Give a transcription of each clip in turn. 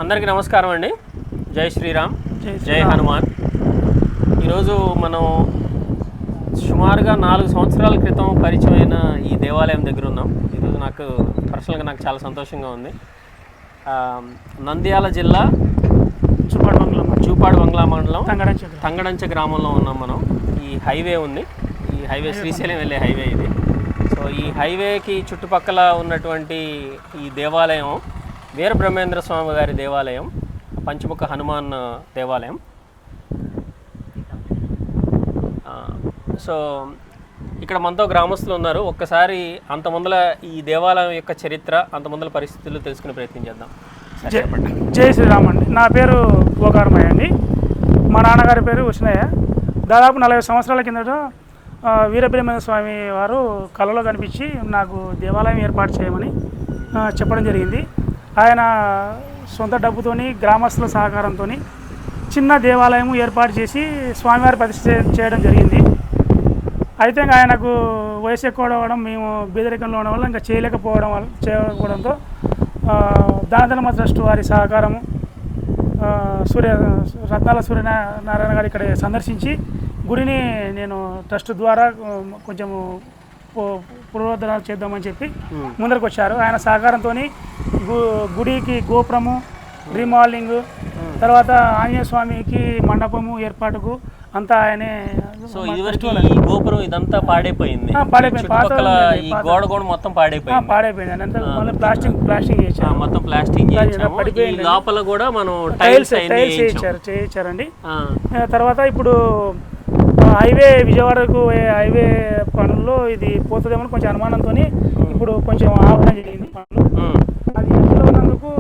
అందరికీ నమస్కారం అండి. జై శ్రీరామ్, జై హనుమాన్. ఈరోజు మనం సుమారుగా 4 సంవత్సరాల క్రితం పరిచయమైన ఈ దేవాలయం దగ్గర ఉన్నాం. ఈరోజు నాకు పర్సనల్గా చాలా సంతోషంగా ఉంది. నంద్యాల జిల్లా చూపాడు బంగ్లా మండలం తంగడంచ గ్రామంలో ఉన్నాం మనం. ఈ హైవే ఉంది, ఈ హైవే శ్రీశైలం వెళ్ళే హైవే ఇది. సో ఈ హైవేకి చుట్టుపక్కల ఉన్నటువంటి ఈ దేవాలయం వీరబ్రహ్మేంద్ర స్వామి గారి దేవాలయం, పంచముఖ హనుమాన్ దేవాలయం. సో ఇక్కడ మనతో గ్రామస్తులు ఉన్నారు. ఒక్కసారి అంత ముందల ఈ దేవాలయం యొక్క చరిత్ర, అంత ముందల పరిస్థితులు తెలుసుకునే ప్రయత్నం చేద్దాం. జై శ్రీరామ్ అండి. నా పేరు గోకారమయ్య అండి. మా నాన్నగారి పేరు ఉష్ణయ్య. దాదాపు 40 సంవత్సరాల కిందట వీరబ్రహ్మేంద్ర స్వామి వారు కళలో కనిపించి నాకు దేవాలయం ఏర్పాటు చేయమని చెప్పడం జరిగింది. ఆయన సొంత డబ్బుతోని గ్రామస్తుల సహకారంతో చిన్న దేవాలయం ఏర్పాటు చేసి స్వామివారి ప్రతిష్ఠ చేయడం జరిగింది. అయితే ఆయనకు వయసు ఎక్కువ అవ్వడం, మేము బీదరికంలో ఉండడం వల్ల ఇంకా చేయకపోవడంతో దానధర్మ ట్రస్ట్ వారి సహకారము, రత్నాల సూర్యనారాయణ గారు ఇక్కడ సందర్శించి గుడిని నేను ట్రస్ట్ ద్వారా కొంచెము పునరుద్ధరణ చేద్దామని చెప్పి ముందరకు వచ్చారు. ఆయన సహకారంతో గుడికి గోపురము రీమాలింగ్, తర్వాత ఆంజనేయ స్వామికి మండపము ఏర్పాటుకు అంతా ఆయనే. సో గోపురం ఇదంతా పాడైపోయింది, ఈ గోడ కూడా మొత్తం పాడైపోయింది. అంతా మళ్ళీ ప్లాస్టింగ్ చేశారు, మొత్తం ప్లాస్టింగ్ పడిపోయింది. లోపల కూడా మనం టైల్స్ చేయించారండి. తర్వాత ఇప్పుడు హైవే విజయవాడకు హైవే పనుల్లో ఇది పోతుందేమో కొంచెం అనుమానంతో ఇప్పుడు కొంచెం ఆపడం జరిగింది పనులు. అది ఎంతలో ఉన్నందుకు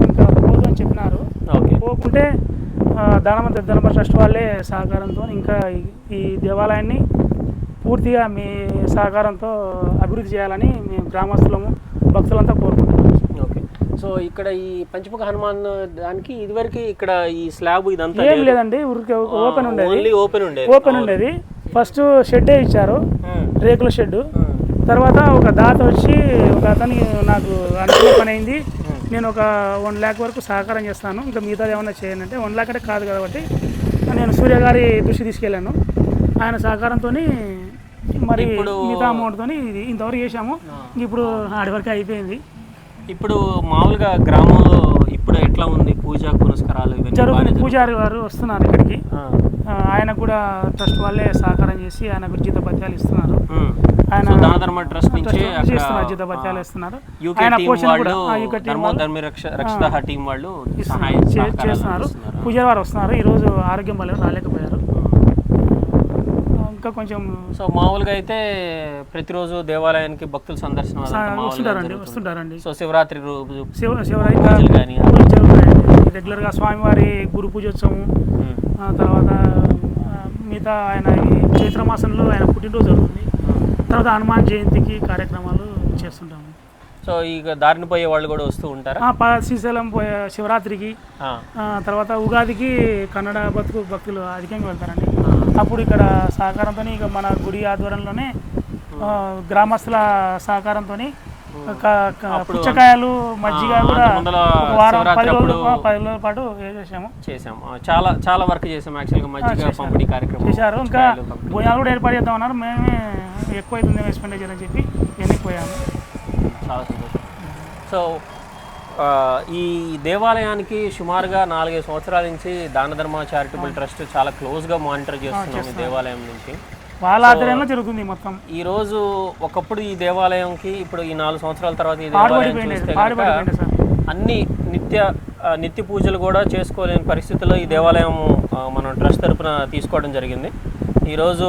ఇంకా పోదు అని చెప్పినారు. పోకుంటే ధనమ ట్రస్ట్ వాళ్ళే సహకారంతో ఇంకా ఈ దేవాలయాన్ని పూర్తిగా మీ సహకారంతో అభివృద్ధి చేయాలని మేము గ్రామస్తులము భక్తులంతా కోరుకుంటున్నాం. ఓకే. సో ఇక్కడ ఈ పంచముఖ హనుమాన్ దానికి ఇదివరకు ఇక్కడ ఈ స్లాబ్ ఇదంతా ఏం లేదండి, ఓపెన్ ఉండేది. ఫస్ట్ షెడ్డే ఇచ్చారు, రేకుల షెడ్. తర్వాత ఒక దాత వచ్చి ఒక అతని నాకు అనుకున్న పని అయింది, నేను ఒక 1 lakh వరకు సహకారం చేస్తాను, ఇంకా మిగతాది ఏమన్నా చేయండి అంటే 1 lakh అంటే కాదు కాబట్టి నేను సూర్య గారి దృష్టి తీసుకెళ్ళాను. ఆయన సహకారంతో మరి మిగతా అమౌంట్తో ఇది ఇంతవరకు చేసాము. ఇప్పుడు ఆడి వరకు అయిపోయింది. ఇప్పుడు మామూలుగా గ్రామంలో ఇప్పుడు ఎట్లా ఉంది పూజ పునస్కారాలు జరుగుతుంది? పూజారి వారు వస్తున్నారు ఇక్కడికి, ఆయన కూడా ట్రస్ట్ వాళ్ళే సహకారం చేసి ఆయనకు జీతభత్యాలు ఇస్తున్నారు. ఆయన ట్రస్ట్ నుంచి జీతభత్యాలు ఇస్తున్నారు. చేస్తున్నారు. పూజారి వారు వస్తున్నారు. ఈరోజు ఆరోగ్యం బాగాలేదు, రాలేకపోయారు. ఇంకా కొంచెం సో మామూలుగా అయితే ప్రతిరోజు దేవాలయానికి భక్తుల సందర్శన వస్తుంటారండి. సో శివరాత్రి జరుగుతాయండి రెగ్యులర్గా. స్వామివారి గురు పూజోత్సవం, తర్వాత మిగతా ఆయన చైత్ర మాసంలో ఆయన పుట్టినరోజు జరుగుతుంది. తర్వాత హనుమాన్ జయంతికి కార్యక్రమాలు చేస్తుంటాము. సో ఇక దారిని పోయే వాళ్ళు కూడా వస్తూ ఉంటారు. శ్రీశైలం పోయే శివరాత్రికి, తర్వాత ఉగాదికి కన్నడ భక్తులు అధికంగా వెళ్తారండి. అప్పుడు ఇక్కడ సహకారంతో ఇక మన గుడి ఆధ్వర్యంలోనే గ్రామస్తుల సహకారంతో పుచ్చకాయలు, మజ్జిగ కూడా ఒక వారం 10 రోజుల పాటు చేసాము. చాలా వర్క్ చేసాము యాక్చువల్గా, మజ్జిగ పంపిణీ కార్యక్రమం చేశారు. ఇంకా భోజనాలు కూడా ఏర్పాటు చేద్దామన్నారు. మేమే ఎక్కువ అవుతుంది ఎక్స్పెండిచర్ అని చెప్పి వెళ్ళిపోయాము. చాలా సంతోషం. సో ఈ దేవాలయానికి సుమారుగా 4-5 సంవత్సరాల నుంచి దానధర్మ చారిటబుల్ ట్రస్ట్ చాలా క్లోజ్గా మానిటర్ చేస్తున్నాం ఈ దేవాలయం నుంచి. వాళ్ళ ఆధ్వర్యంలో జరుగుతుంది మొత్తం. ఈ రోజు ఒకప్పుడు ఈ దేవాలయంకి ఇప్పుడు ఈ 4 సంవత్సరాల తర్వాత ఈ దేవాలయం చూస్తే అన్ని నిత్య పూజలు కూడా చేసుకోలేని పరిస్థితుల్లో ఈ దేవాలయం మనం ట్రస్ట్ తరఫున తీసుకోవడం జరిగింది. ఈరోజు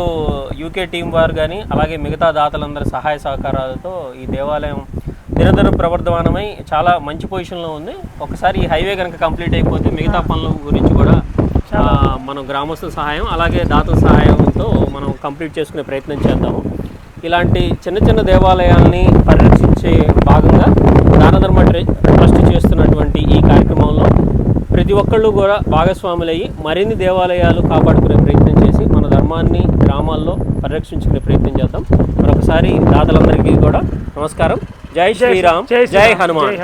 యూకే టీం వారు కానీ అలాగే మిగతా దాతలందరి సహాయ సహకారాలతో ఈ దేవాలయం దినదిన ప్రవర్ధమానమై చాలా మంచి పొజిషన్లో ఉంది. ఒకసారి ఈ హైవే కనుక కంప్లీట్ అయిపోతే మిగతా పనుల గురించి కూడా మనం గ్రామస్తుల సహాయం అలాగే దాతల సహాయంతో మనం కంప్లీట్ చేసుకునే ప్రయత్నం చేద్దాము. ఇలాంటి చిన్న దేవాలయాల్ని పరిరక్షించే భాగంగా దానధర్మ ట్రస్ట్ చేస్తున్నటువంటి ఈ కార్యక్రమంలో ప్రతి ఒక్కళ్ళు కూడా భాగస్వాములయ్యి మరిన్ని దేవాలయాలు కాపాడుకునే ప్రయత్నం చేసి మన ధర్మాన్ని గ్రామాల్లో పరిరక్షించుకునే ప్రయత్నం చేద్దాం. మరొకసారి దాతలందరికీ కూడా నమస్కారం. జై శ్రీరామ్, జై హనుమాన్.